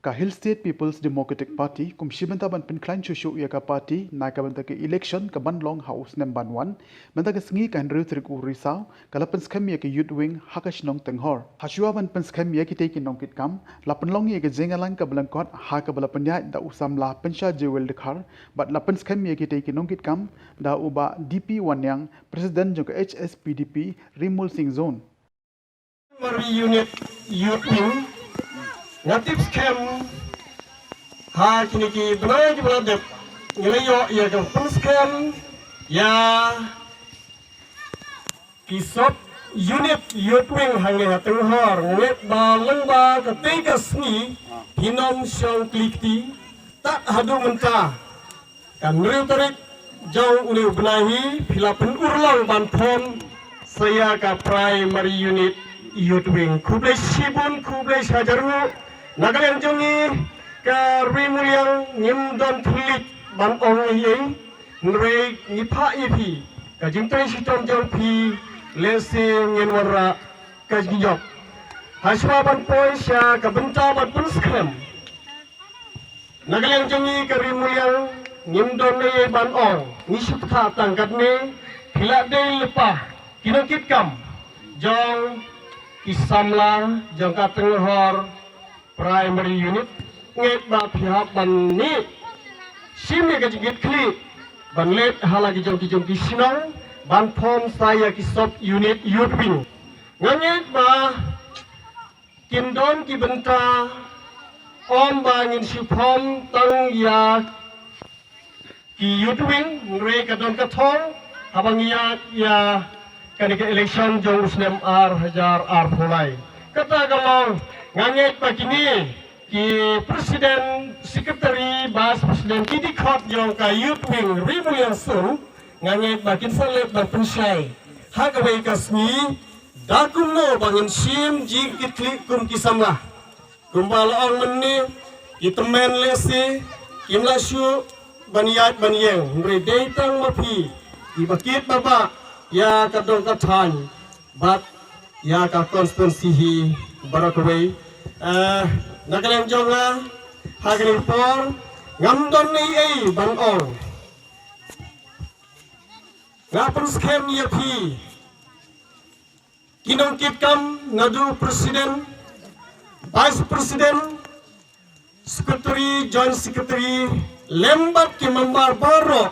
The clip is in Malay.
ka Hill State People's Democratic Party kum shibenta ban pin klein chushu ya ka party na ka ban ta ke election ka ban long house nem ban wan ban ta ke sngi kan ru trik u risau ka lapan skam ya ke youth wing hakash nong tenghor hashua ban pen skam ya ki te ki nong kit kam lapan long ya ke jengalang ka blankot ha ka balapan ya da usam la pensha jewel dekhar bat lapan skam ya ki te ki nong kit kam da uba DP Wanyang president jong ka HSPDP Rimul Singh Zone Mari unit youth wing native scam ha kini ki benar ki benar dep ngelayo ya kan pun scam ya kisop unit youth wing hange hateng hor nget ba leng ba ketika sni hinom syong klikti tak hadu mentah kan real tarik jauh uni benahi filapen urlang ban pom saya ka primary unit youth wing kublai sibun kublai sajaru Nagalang jongi ka rimuliang nyimdon tulit ban ong yeng nrei nipa ipi ka jingtoi sitom jong pi lese nyenwara ka gijok haswa ban poi sya ka benta ban punskram Nagalang jongi ka rimuliang nyimdon ne ban ong ni supta tangkat ne hila dei lepah kinokit kam jong isamla jong ka tenghor primary unit nget ba pihak ban ni sim ga jigit kli ban let hala gi jong ki sinong ban form saya ki sub unit youth wing nget ba kindon ki benta om ba ngin si form tang ya ki youth wing re ka don ka thong habang ya kanike election jong usnem ar hajar ar phulai kata galong nganget pakini ki presiden secretary bas presiden kidi khot jong ka youth wing rimuliang sun nganget bakin salet ban pensai hagawe kasmi dakum no bangin sim jing kitli kum kisamlah kumbal ong menni kitemen lesi imlasyu baniyat baniyeng mri deitang mapi ibakit baba ya kadong kathan bat ya ka konstitusi barakaway nagalang jonga hagaling por ngamdon ni ay banong ngapun scam ni api kinongkit kam ngadu presiden vice president secretary joint secretary lembat ki membar baro